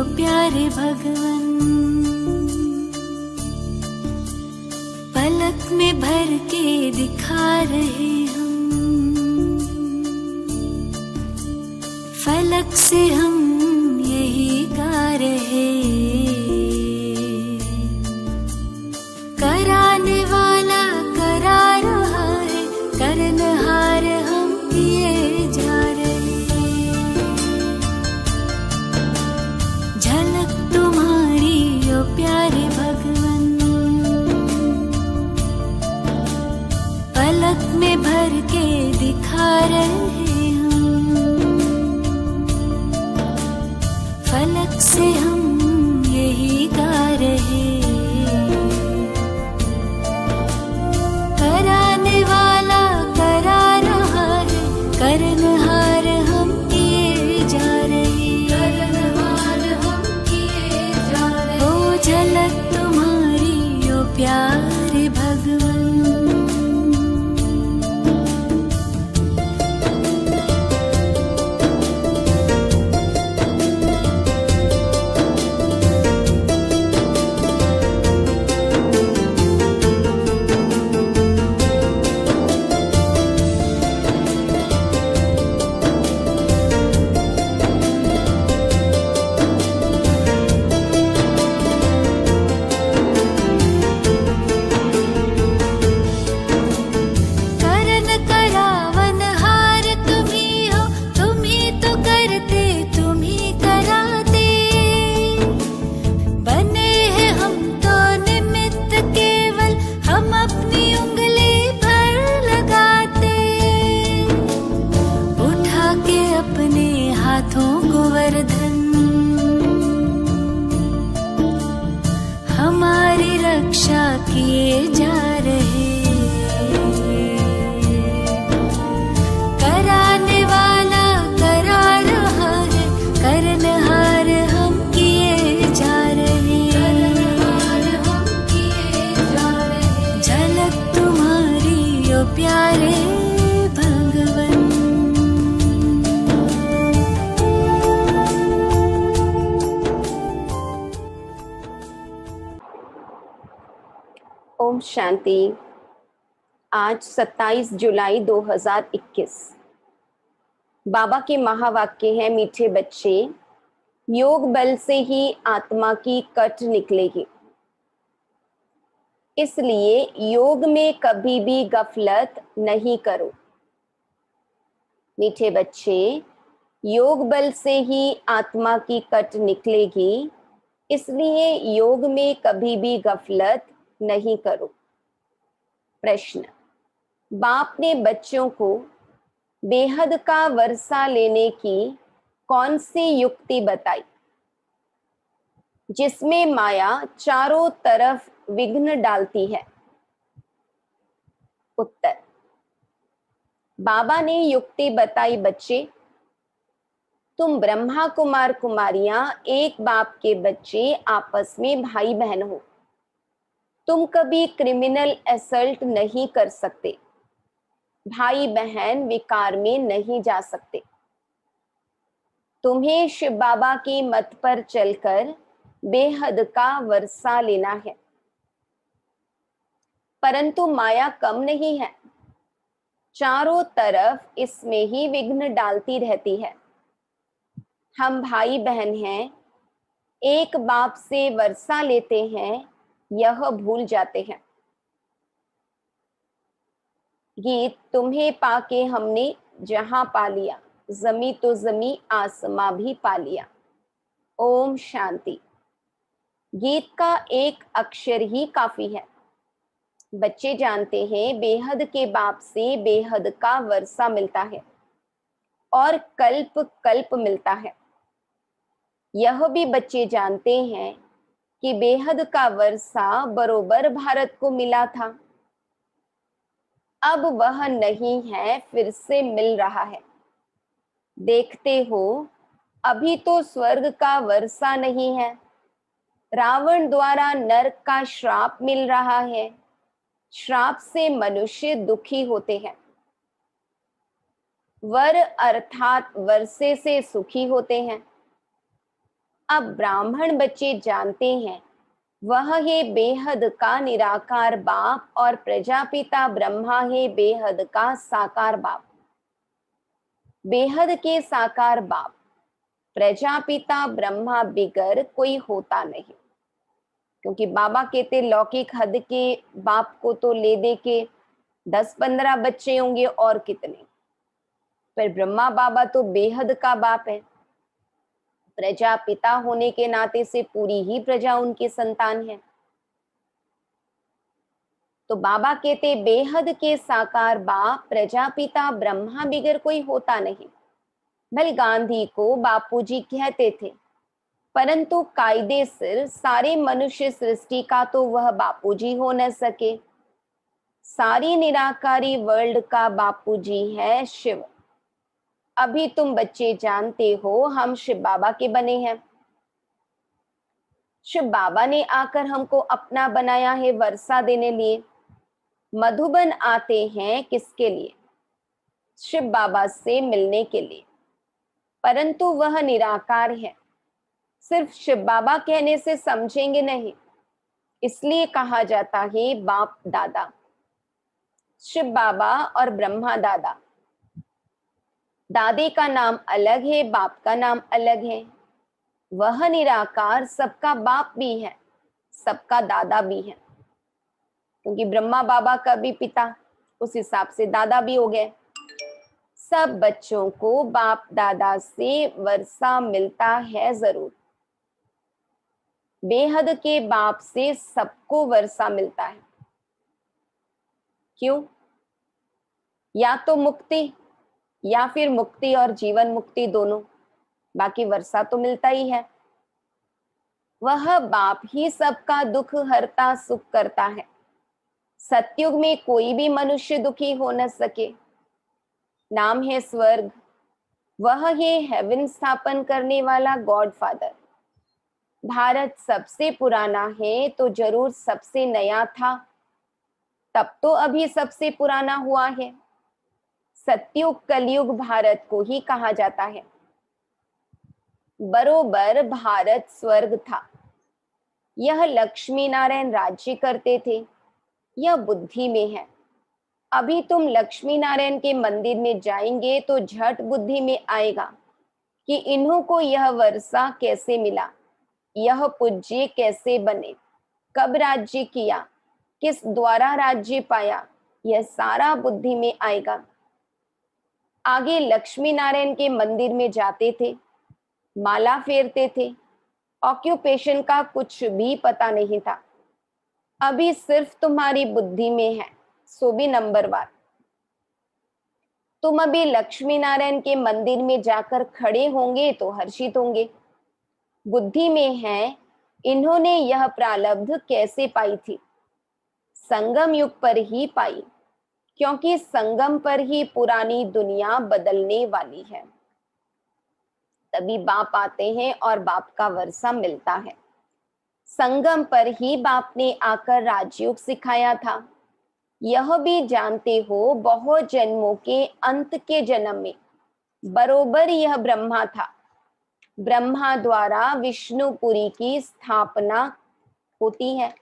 प्यारे भगवन, पलक में भर के दिखा रहे हम, फलक से हम यही गा रहे। कराने वाला करा रहा है, करनहार हम किए जा रहे। झलक तुम्हारी ओ प्यारे भगवन, पलक में भर के दिखा रहे हम, फलक से हम यही गा रहे। कराने वाला करा रहा है, करनहार हम किए जा रहे। करनहार हम किए जा रहे। ओ झलक तुम्हारी ओ प्यारे भगवन। हमारी रक्षा किए जा रहे। कराने वाला करा रहा है, करनहार हम किए जा रहे। करनहार हम किए जा रहे। झलक तुम्हारी ओ प्यारे भगवन। ओम शांति। आज 27 जुलाई 2021। बाबा के महावाक्य है, मीठे बच्चे, योग बल से ही आत्मा की कट निकलेगी, इसलिए योग में कभी भी गफलत नहीं करो। मीठे बच्चे, योग बल से ही आत्मा की कट निकलेगी, इसलिए योग में कभी भी गफलत नहीं करो। प्रश्न, बाप ने बच्चों को बेहद का वर्षा लेने की कौन सी युक्ति बताई जिसमें माया चारों तरफ विघ्न डालती है? उत्तर, बाबा ने युक्ति बताई, बच्चे, तुम ब्रह्मा कुमार कुमारियां एक बाप के बच्चे आपस में भाई बहन हो। तुम कभी क्रिमिनल असल्ट नहीं कर सकते, भाई बहन विकार में नहीं जा सकते। तुम्हें शिव बाबा की मत पर चलकर बेहद का वर्षा लेना है, परंतु माया कम नहीं है, चारों तरफ इसमें ही विघ्न डालती रहती है। हम भाई बहन हैं, एक बाप से वर्षा लेते हैं, यह भूल जाते हैं। गीत, तुम्हें पाके हमने जहां पा लिया, जमी तो जमी आसमां भी पा लिया। ओम शांति। गीत का एक अक्षर ही काफी है। बच्चे जानते हैं बेहद के बाप से बेहद का वर्षा मिलता है और कल्प कल्प मिलता है। यह भी बच्चे जानते हैं कि बेहद का वर्षा बरोबर भारत को मिला था, अब वह नहीं है, फिर से मिल रहा है। देखते हो, अभी तो स्वर्ग का वर्षा नहीं है, रावण द्वारा नरक का श्राप मिल रहा है। श्राप से मनुष्य दुखी होते हैं, वर अर्थात वर्षे से सुखी होते हैं। अब ब्राह्मण बच्चे जानते हैं वह है बेहद का निराकार बाप और प्रजापिता ब्रह्मा है बेहद का साकार बाप। बेहद के साकार बाप प्रजापिता ब्रह्मा बिगर कोई होता नहीं, क्योंकि बाबा कहते लौकिक हद के बाप को तो ले दे के 10-15 बच्चे होंगे और कितने, पर ब्रह्मा बाबा तो बेहद का बाप है। प्रजापिता होने के नाते से पूरी ही प्रजा उनकी संतान है। तो बाबा कहते बेहद के साकार बाप प्रजापिता ब्रह्मा बिगर कोई होता नहीं। भले गांधी को बापूजी कहते थे, परंतु कायदे सिर सारे मनुष्य सृष्टि का तो वह बापूजी हो न सके। सारी निराकारी वर्ल्ड का बापूजी है शिव। अभी तुम बच्चे जानते हो हम शिव बाबा के बने हैं। शिव बाबा ने आकर हमको अपना बनाया है वर्षा देने लिए। मधुबन आते हैं किसके लिए? शिव बाबा से मिलने के लिए, परंतु वह निराकार है। सिर्फ शिव बाबा कहने से समझेंगे नहीं, इसलिए कहा जाता है बाप दादा। शिव बाबा और ब्रह्मा दादा, दादे का नाम अलग है, बाप का नाम अलग है। वह निराकार सबका बाप भी है, सबका दादा भी है, क्योंकि ब्रह्मा बाबा का भी पिता, उस हिसाब से दादा भी हो गए। सब बच्चों को बाप दादा से वर्षा मिलता है जरूर। बेहद के बाप से सबको वर्षा मिलता है। क्यों? या तो मुक्ति, या फिर मुक्ति और जीवन मुक्ति दोनों, बाकी वर्षा तो मिलता ही है। वह बाप ही सबका दुख हरता सुख करता है। सतयुग में कोई भी मनुष्य दुखी हो न सके। नाम है स्वर्ग। वह है हेवन स्थापन करने वाला गॉड फादर। भारत सबसे पुराना है तो जरूर सबसे नया था, तब तो अभी सबसे पुराना हुआ है। सतयुग कलयुग भारत को ही कहा जाता है। बरोबर भारत स्वर्ग था। यह लक्ष्मी नारायण राज्य करते थे। यह बुद्धि में है। अभी तुम लक्ष्मी नारायण के मंदिर में जाएंगे तो झट बुद्धि में आएगा कि इन्हों को यह वर्षा कैसे मिला, यह पूज्य कैसे बने, कब राज्य किया, किस द्वारा राज्य पाया, यह सारा बुद्धि में आएगा। आगे लक्ष्मी नारायण के मंदिर में जाते थे, माला फेरते थे, ऑक्यूपेशन का कुछ भी पता नहीं था। अभी सिर्फ तुम्हारी बुद्धि में है, सो भी नंबरवार। तुम अभी लक्ष्मी नारायण के मंदिर में जाकर खड़े होंगे तो हर्षित होंगे। बुद्धि में है इन्होंने यह प्रारब्ध कैसे पाई थी। संगम युग पर ही पाई, क्योंकि संगम पर ही पुरानी दुनिया बदलने वाली है। तभी बाप आते हैं और बाप का वर्षा मिलता है। संगम पर ही बाप ने आकर राजयोग सिखाया था। यह भी जानते हो बहुत जन्मों के अंत के जन्म में बरोबर यह ब्रह्मा था। ब्रह्मा द्वारा विष्णुपुरी की स्थापना होती है।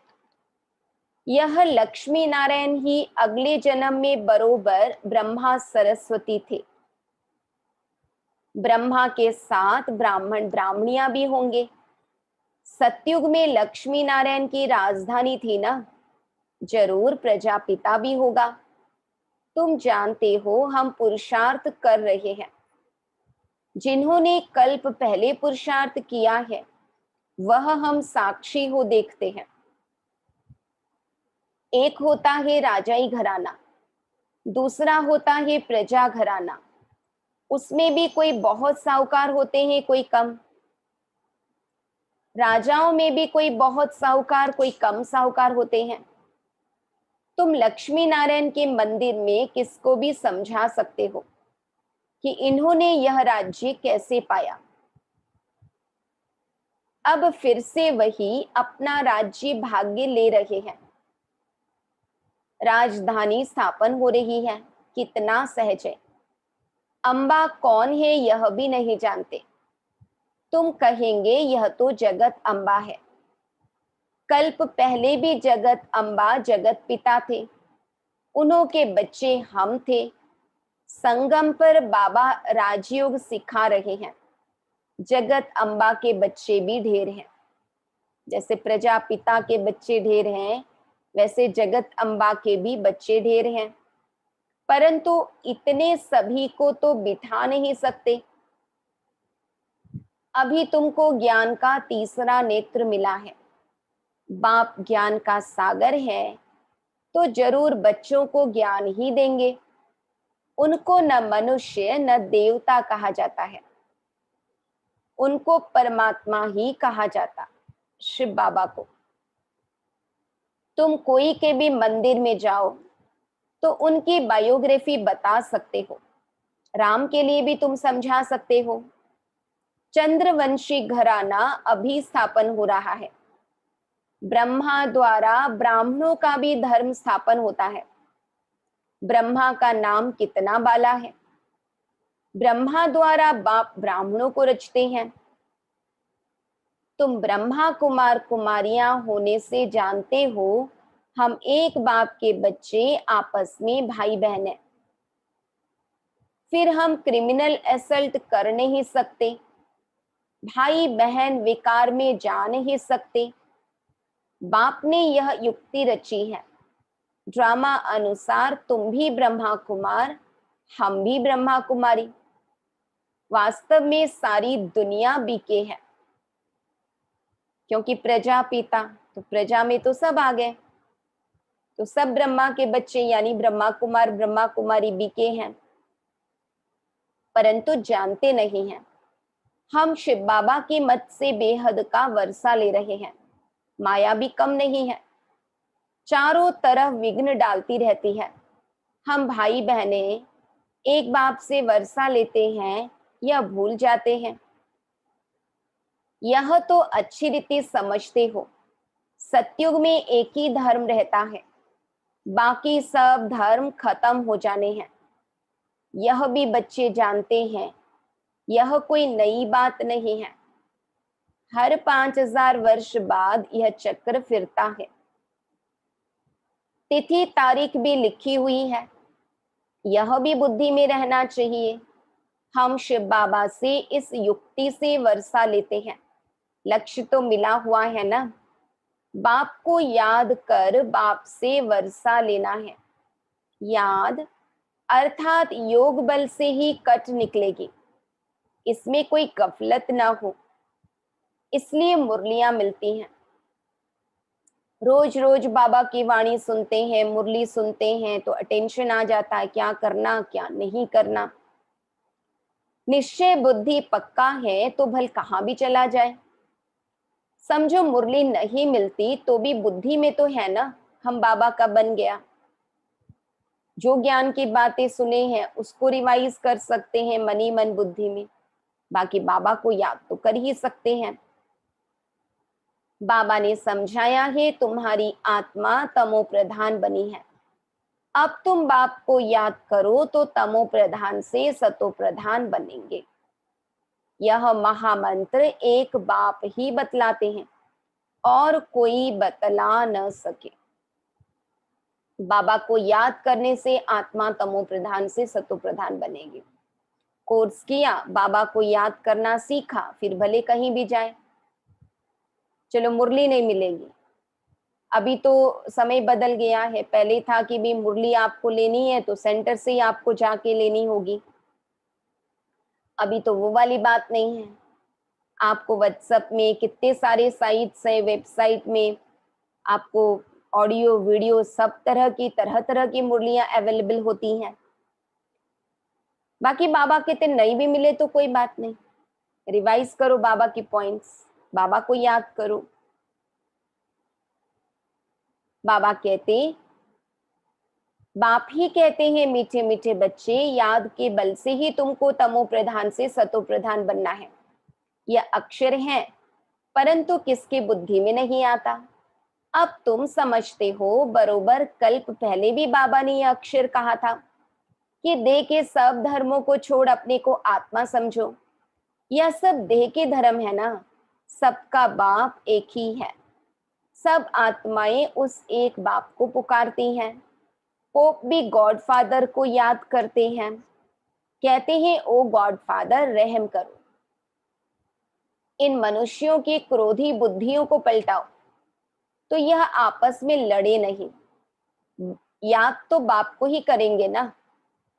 यह लक्ष्मी नारायण ही अगले जन्म में बरोबर ब्रह्मा सरस्वती थे। ब्रह्मा के साथ ब्राह्मण ब्राह्मणियां भी होंगे। सतयुग में लक्ष्मी नारायण की राजधानी थी ना, जरूर प्रजापिता भी होगा। तुम जानते हो हम पुरुषार्थ कर रहे हैं। जिन्होंने कल्प पहले पुरुषार्थ किया है वह हम साक्षी हो देखते हैं। एक होता है राजाई घराना, दूसरा होता है प्रजा घराना। उसमें भी कोई बहुत साहूकार होते हैं, कोई कम। राजाओं में भी कोई बहुत साहूकार, कोई कम साहूकार होते हैं। तुम लक्ष्मी नारायण के मंदिर में किसको भी समझा सकते हो कि इन्होंने यह राज्य कैसे पाया। अब फिर से वही अपना राज्य भाग्य ले रहे हैं। राजधानी स्थापन हो रही है, कितना सहज है। अंबा कौन है यह भी नहीं जानते। तुम कहेंगे यह तो जगत अम्बा है। कल्प पहले भी जगत अम्बा जगत पिता थे, उन्हों के बच्चे हम थे। संगम पर बाबा राजयोग सिखा रहे हैं। जगत अम्बा के बच्चे भी ढेर हैं। जैसे प्रजापिता के बच्चे ढेर हैं, वैसे जगत अम्बा के भी बच्चे ढेर हैं, परंतु इतने सभी को तो बिठा नहीं सकते। अभी तुमको ज्ञान का तीसरा नेत्र मिला है। बाप ज्ञान का सागर है, तो जरूर बच्चों को ज्ञान ही देंगे। उनको न मनुष्य न देवता कहा जाता है, उनको परमात्मा ही कहा जाता, शिव बाबा को। तुम कोई के भी मंदिर में जाओ तो उनकी बायोग्राफी बता सकते हो, राम के लिए भी तुम समझा सकते हो। चंद्रवंशी घराना अभी स्थापन हो रहा है। ब्रह्मा द्वारा ब्राह्मणों का भी धर्म स्थापन होता है। ब्रह्मा का नाम कितना बाला है। ब्रह्मा द्वारा बाप ब्राह्मणों को रचते हैं। तुम ब्रह्मा कुमार कुमारियां होने से जानते हो हम एक बाप के बच्चे आपस में भाई बहन हैं। फिर हम क्रिमिनल असल्ट कर नहीं सकते, भाई बहन विकार में जा नहीं सकते। बाप ने यह युक्ति रची है। ड्रामा अनुसार तुम भी ब्रह्मा कुमार, हम भी ब्रह्मा कुमारी। वास्तव में सारी दुनिया बीके है, क्योंकि प्रजापिता तो प्रजा में तो सब आ गए, तो सब ब्रह्मा के बच्चे यानी ब्रह्मा कुमार ब्रह्मा कुमारी बीके हैं, परंतु जानते नहीं हैं। हम शिव बाबा के मत से बेहद का वर्षा ले रहे हैं। माया भी कम नहीं है, चारों तरफ विघ्न डालती रहती है। हम भाई बहने एक बाप से वर्षा लेते हैं या भूल जाते हैं। यह तो अच्छी रीति समझते हो। सतयुग में एक ही धर्म रहता है, बाकी सब धर्म खत्म हो जाने हैं। यह भी बच्चे जानते हैं, यह कोई नई बात नहीं है। हर 5000 वर्ष बाद यह चक्र फिरता है। तिथि तारीख भी लिखी हुई है, यह भी बुद्धि में रहना चाहिए। हम शिव बाबा से इस युक्ति से वर्षा लेते हैं। लक्ष्य तो मिला हुआ है ना, बाप को याद कर बाप से वर्षा लेना है। याद अर्थात योग बल से ही कट निकलेगी, इसमें कोई गफलत ना हो, इसलिए मुरलियां मिलती हैं। रोज रोज बाबा की वाणी सुनते हैं, मुरली सुनते हैं तो अटेंशन आ जाता है, क्या करना क्या नहीं करना। निश्चय बुद्धि पक्का है तो भल कहाँ भी चला जाए। समझो मुरली नहीं मिलती तो भी बुद्धि में तो है ना, हम बाबा का बन गया। जो ज्ञान की बातें सुने हैं उसको रिवाइज कर सकते हैं मनी मन बुद्धि में, बाकी बाबा को याद तो कर ही सकते हैं। बाबा ने समझाया है तुम्हारी आत्मा तमो प्रधान बनी है। अब तुम बाप को याद करो तो तमो प्रधान से सतो प्रधान बनेंगे। यह महामंत्र एक बाप ही बतलाते हैं और कोई बतला न सके। बाबा को याद करने से आत्मा तमो प्रधान से सतो प्रधान बनेगी। कोर्स किया, बाबा को याद करना सीखा, फिर भले कहीं भी जाए। चलो मुरली नहीं मिलेगी, अभी तो समय बदल गया है। पहले था कि भी मुरली आपको लेनी है तो सेंटर से ही आपको जाके लेनी होगी। अभी तो वो वाली बात नहीं है। आपको व्हाट्सएप में कितने सारे साइट्स हैं, वेबसाइट में आपको ऑडियो वीडियो सब तरह तरह की मुरलियां अवेलेबल होती हैं। बाकी बाबा कहते नहीं भी मिले तो कोई बात नहीं, रिवाइज करो बाबा की पॉइंट्स, बाबा को याद करो। बाबा कहते, बाप ही कहते हैं मीठे मीठे बच्चे, याद के बल से ही तुमको तमो प्रधान से सतो प्रधान बनना है। यह अक्षर है, परंतु किसके बुद्धि में नहीं आता। अब तुम समझते हो, बरोबर कल्प पहले भी बाबा ने यह अक्षर कहा था कि देह के सब धर्मों को छोड़ अपने को आत्मा समझो। यह सब देह के धर्म है ना। सबका बाप एक ही है। सब आत्माएं उस एक बाप को पुकारती हैं। पोप भी गॉड फादर को याद करते हैं, कहते हैं ओ गॉड फादर रहम करो, इन मनुष्यों की क्रोधी बुद्धियों को पलटाओ। तो यह आपस में लड़े नहीं, याद तो बाप को ही करेंगे ना,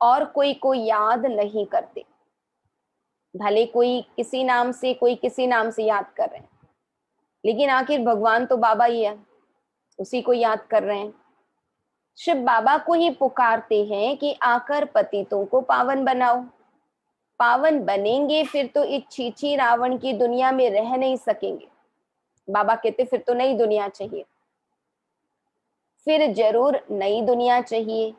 और कोई को याद नहीं करते। भले कोई किसी नाम से, कोई किसी नाम से याद कर रहे हैं, लेकिन आखिर भगवान तो बाबा ही है, उसी को याद कर रहे हैं। शिव बाबा को ही पुकारते हैं कि आकर पतितों को पावन बनाओ। पावन बनेंगे फिर तो इस छीछी रावण की दुनिया में रह नहीं सकेंगे। बाबा कहते फिर तो नई दुनिया चाहिए, फिर जरूर नई दुनिया चाहिए।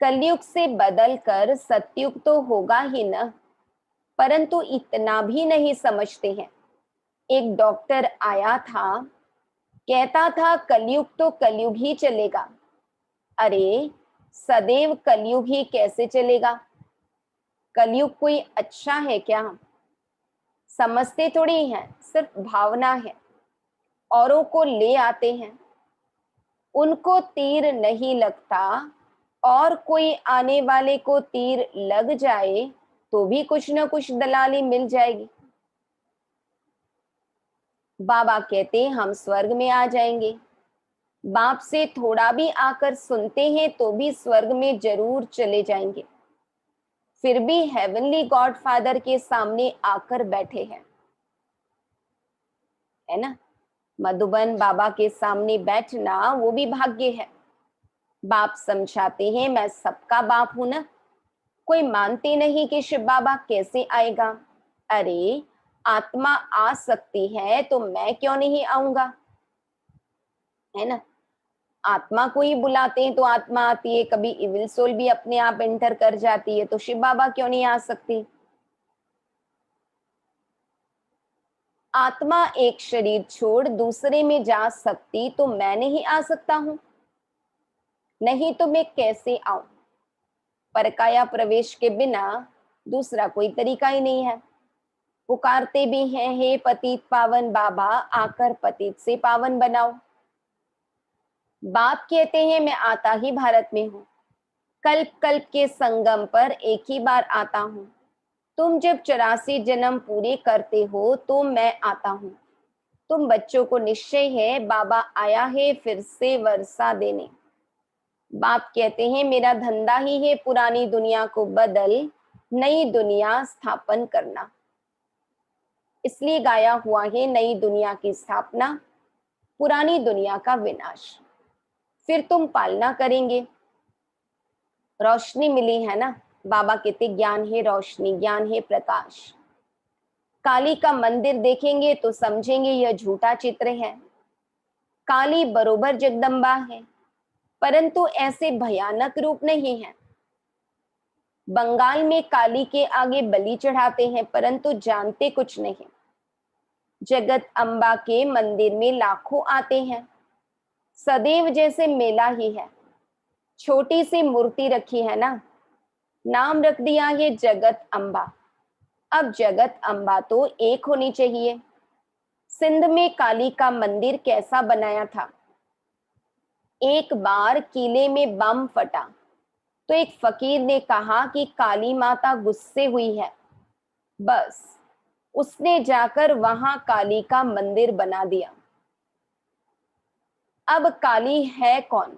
कलयुग से बदल कर सतयुग तो होगा ही ना। परंतु इतना भी नहीं समझते हैं। एक डॉक्टर आया था, कहता था कलयुग तो कलयुग ही चलेगा। अरे सदैव कलयुग ही कैसे चलेगा? कलयुग कोई अच्छा है क्या? समझते थोड़ी हैं, सिर्फ भावना है। औरों को ले आते हैं, उनको तीर नहीं लगता, और कोई आने वाले को तीर लग जाए तो भी कुछ ना कुछ दलाली मिल जाएगी। बाबा कहते हम स्वर्ग में आ जाएंगे। बाप से थोड़ा भी आकर सुनते हैं तो भी स्वर्ग में जरूर चले जाएंगे। फिर भी हेवनली गॉड फादर के सामने आकर बैठे हैं, है ना। मधुबन बाबा के सामने बैठना वो भी भाग्य है। बाप समझाते हैं मैं सबका बाप हूं ना। कोई मानते नहीं कि शिव बाबा कैसे आएगा। अरे आत्मा आ सकती है तो मैं क्यों नहीं आऊंगा, है ना। आत्मा को ही बुलाते हैं तो आत्मा आती है, कभी इविल सोल भी अपने आप एंटर कर जाती है, तो शिव बाबा क्यों नहीं आ सकती। आत्मा एक शरीर छोड़ दूसरे में जा सकती तो मैं नहीं आ सकता हूं? नहीं तो मैं कैसे आऊं? परकाया प्रवेश के बिना दूसरा कोई तरीका ही नहीं है। पुकारते भी हैं हे पतित पावन बाबा, आकर पतित से पावन बनाओ। बाप कहते हैं मैं आता ही भारत में हूं, कल्प कल्प के संगम पर एक ही बार आता हूं। तुम जब 84 जन्म पूरे करते हो तो मैं आता हूं। तुम बच्चों को निश्चय है बाबा आया है फिर से वर्षा देने। बाप कहते हैं मेरा धंधा ही है पुरानी दुनिया को बदल नई दुनिया स्थापन करना। इसलिए गाया हुआ है नई दुनिया की स्थापना, पुरानी दुनिया का विनाश। फिर तुम पालना करेंगे। रोशनी मिली है ना। बाबा कहते ज्ञान है रोशनी, ज्ञान है प्रकाश। काली का मंदिर देखेंगे तो समझेंगे यह झूठा चित्र है। काली बरोबर जगदम्बा है, परंतु ऐसे भयानक रूप नहीं है। बंगाल में काली के आगे बलि चढ़ाते हैं परंतु जानते कुछ नहीं। जगत अम्बा के मंदिर में लाखों आते हैं, सदैव जैसे मेला ही है। छोटी सी मूर्ति रखी है ना, नाम रख दिया ये जगत अम्बा। अब जगत अम्बा तो एक होनी चाहिए। सिंध में काली का मंदिर कैसा बनाया था। एक बार किले में बम फटा तो एक फकीर ने कहा कि काली माता गुस्से हुई है। बस उसने जाकर वहां काली का मंदिर बना दिया। अब काली है कौन,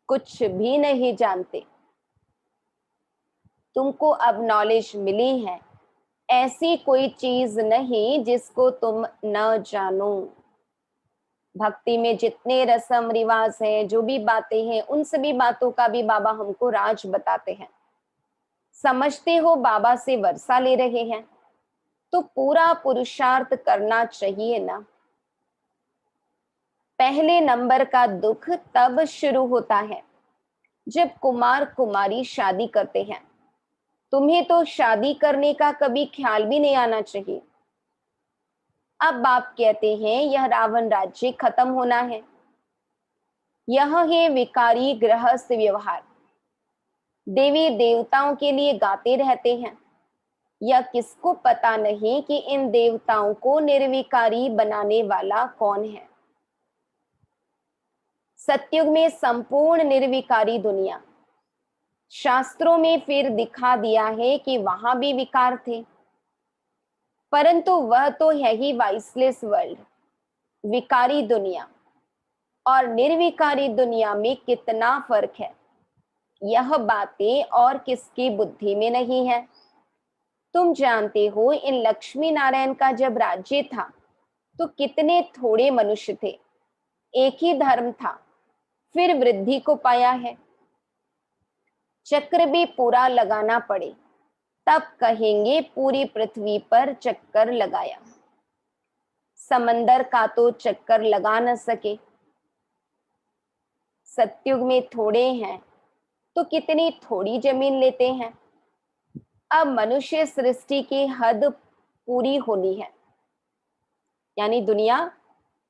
कुछ भी नहीं जानते। तुमको अब नॉलेज मिली है, ऐसी कोई चीज नहीं जिसको तुम न जानो। भक्ति में जितने रस्म रिवाज हैं, जो भी बातें हैं, उन सभी बातों का भी बाबा हमको राज बताते हैं। समझते हो बाबा से वर्षा ले रहे हैं तो पूरा पुरुषार्थ करना चाहिए ना। पहले नंबर का दुख तब शुरू होता है जब कुमार कुमारी शादी करते हैं। तुम्हें तो शादी करने का कभी ख्याल भी नहीं आना चाहिए। अब बाप कहते हैं यह रावण राज्य खत्म होना है। यह है विकारी गृहस्थ व्यवहार। देवी देवताओं के लिए गाते रहते हैं, यह किसको पता नहीं कि इन देवताओं को निर्विकारी बनाने वाला कौन है। सतयुग में संपूर्ण निर्विकारी दुनिया, शास्त्रों में फिर दिखा दिया है कि वहां भी विकार थे, परंतु वह तो है ही वाइसलेस वर्ल्ड, विकारी दुनिया। और निर्विकारी दुनिया में कितना फर्क है, यह बातें और किसकी बुद्धि में नहीं है। तुम जानते हो, इन लक्ष्मी नारायण का जब राज्य था तो कितने थोड़े मनुष्य थे, एक ही धर्म था, फिर वृद्धि को पाया है। चक्र भी पूरा लगाना पड़े तब कहेंगे पूरी पृथ्वी पर चक्कर लगाया। समंदर का तो चक्कर लगा न सके। सतयुग में थोड़े हैं तो कितनी थोड़ी जमीन लेते हैं। अब मनुष्य सृष्टि की हद पूरी होनी है, यानी दुनिया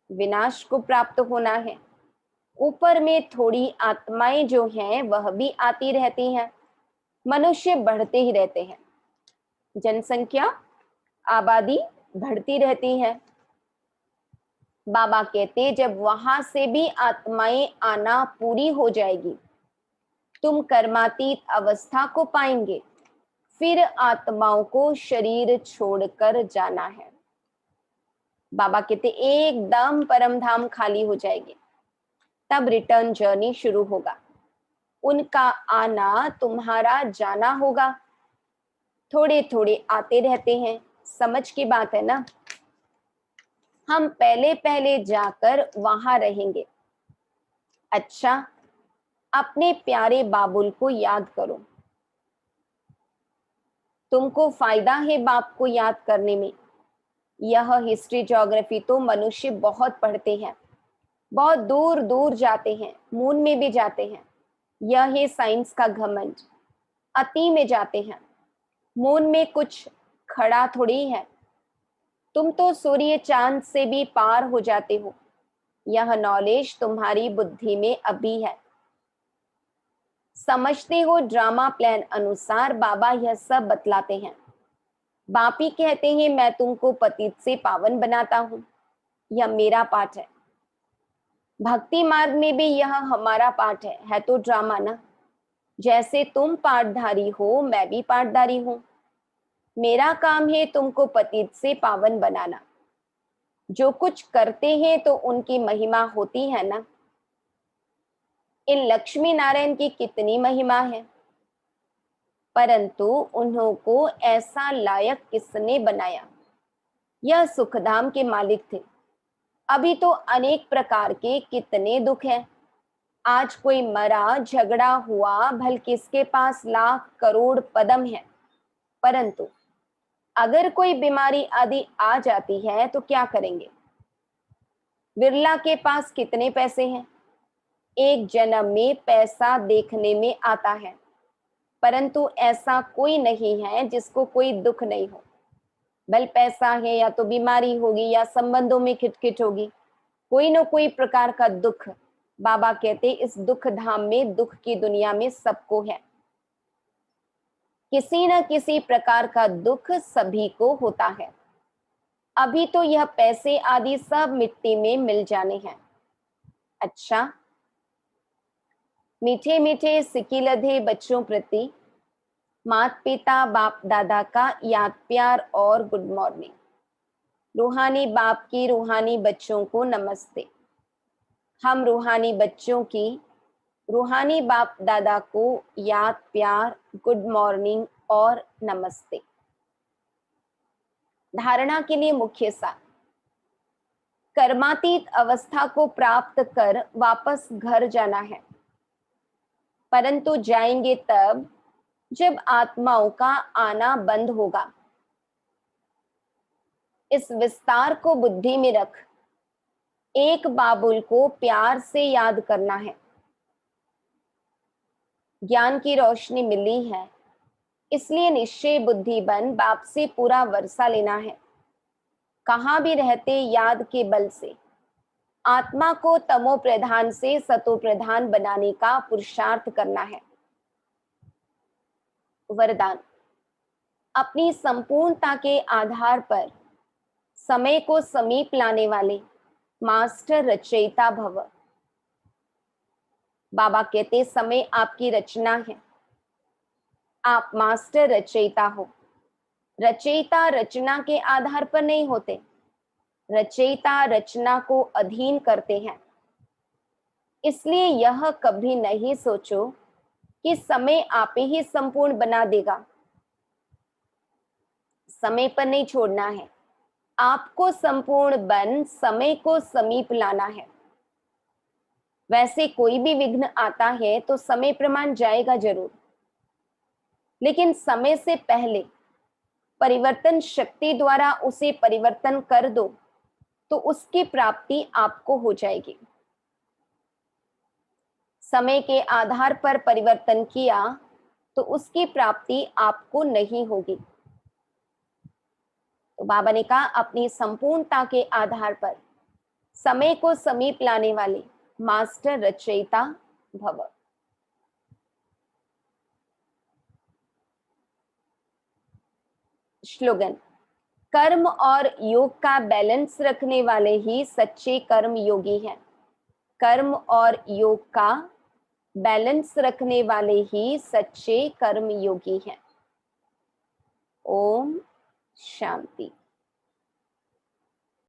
विनाश को प्राप्त होना है। ऊपर में थोड़ी आत्माएं जो हैं वह भी आती रहती हैं, मनुष्य बढ़ते ही रहते हैं, जनसंख्या आबादी बढ़ती रहती है। बाबा कहते जब वहां से भी आत्माएं आना पूरी हो जाएगी, तुम कर्मातीत अवस्था को पाएंगे, फिर आत्माओं को शरीर छोड़कर जाना है। बाबा कहते एकदम परम धाम खाली हो जाएंगे, तब रिटर्न जर्नी शुरू होगा। उनका आना तुम्हारा जाना होगा। थोड़े थोड़े आते रहते हैं, समझ की बात है ना। हम पहले पहले जाकर वहां रहेंगे। अच्छा, अपने प्यारे बाबुल को याद करो। तुमको फायदा है बाप को याद करने में। यह हिस्ट्री ज्योग्राफी तो मनुष्य बहुत पढ़ते हैं, बहुत दूर दूर जाते हैं, मून में भी जाते हैं। यह है साइंस का घमंड, अति में जाते हैं। मून में कुछ खड़ा थोड़ी है, तुम तो सूर्य चांद से भी पार हो जाते हो। यह नॉलेज तुम्हारी बुद्धि में अभी है। समझते हो, ड्रामा प्लान अनुसार बाबा यह सब बतलाते हैं। बाप ही कहते हैं मैं तुमको पतित से पावन बनाता हूं, यह मेरा पाठ है। भक्ति मार्ग में भी यह हमारा पाठ है तो ड्रामा ना। जैसे तुम पाठधारी हो, मैं भी पाठधारी हूं। मेरा काम है तुमको पतित से पावन बनाना। जो कुछ करते हैं तो उनकी महिमा होती है ना। इन लक्ष्मी नारायण की कितनी महिमा है, परंतु उन्हों को ऐसा लायक किसने बनाया। यह सुखधाम के मालिक थे। अभी तो अनेक प्रकार के कितने दुख हैं। आज कोई मरा, झगड़ा हुआ, भल किसके पास लाख करोड़ पदम है, परंतु अगर कोई बीमारी आदि आ जाती है तो क्या करेंगे। बिरला के पास कितने पैसे हैं, एक जन्म में पैसा देखने में आता है, परंतु ऐसा कोई नहीं है जिसको कोई दुख नहीं हो। भल पैसा है या तो बीमारी होगी या संबंधों में खिटखिट होगी, कोई न कोई प्रकार का दुख। बाबा कहते इस दुख धाम में, दुख की दुनिया में सबको है। किसी न किसी प्रकार का दुख सभी को होता है। अभी तो यह पैसे आदि सब मिट्टी में मिल जाने हैं। अच्छा, मीठे मीठे सिकिलधे बच्चों प्रति माता पिता बाप दादा का याद प्यार और गुड मॉर्निंग। रूहानी बाप की रूहानी बच्चों को नमस्ते। हम रूहानी बच्चों की रूहानी बाप दादा को याद प्यार, गुड मॉर्निंग और नमस्ते। धारणा के लिए मुख्य सार, कर्मातीत अवस्था को प्राप्त कर वापस घर जाना है, परंतु जाएंगे तब जब आत्माओं का आना बंद होगा। इस विस्तार को बुद्धि में रख। एक बाबुल को प्यार से याद करना है। ज्ञान की रोशनी मिली है, इसलिए निश्चय बुद्धि बन बाप से पूरा वर्षा लेना है। कहां भी रहते याद के बल से आत्मा को तमो प्रधान से सतो प्रधान बनाने का पुरुषार्थ करना है। वरदान, अपनी संपूर्णता के आधार पर समय को समीप लाने वाले मास्टर रचयिता भव। बाबा कहते समय आपकी रचना है, आप मास्टर रचयिता हो। रचयिता रचना के आधार पर नहीं होते, रचयिता रचना को अधीन करते हैं। इसलिए यह कभी नहीं सोचो कि समय आप ही संपूर्ण बना देगा। समय पर नहीं छोड़ना है, आपको संपूर्ण बन समय को समीप लाना है। वैसे कोई भी विघ्न आता है तो समय प्रमाण जाएगा जरूर, लेकिन समय से पहले परिवर्तन शक्ति द्वारा उसे परिवर्तन कर दो तो उसकी प्राप्ति आपको हो जाएगी। समय के आधार पर परिवर्तन किया तो उसकी प्राप्ति आपको नहीं होगी। तो बाबा ने कहा अपनी संपूर्णता के आधार पर समय को समीप लाने वाले मास्टर रचयिता भव। स्लोगन, कर्म और योग का बैलेंस रखने वाले ही सच्चे कर्म योगी हैं। कर्म और योग का बैलेंस रखने वाले ही सच्चे कर्म योगी हैं। ओम शांति।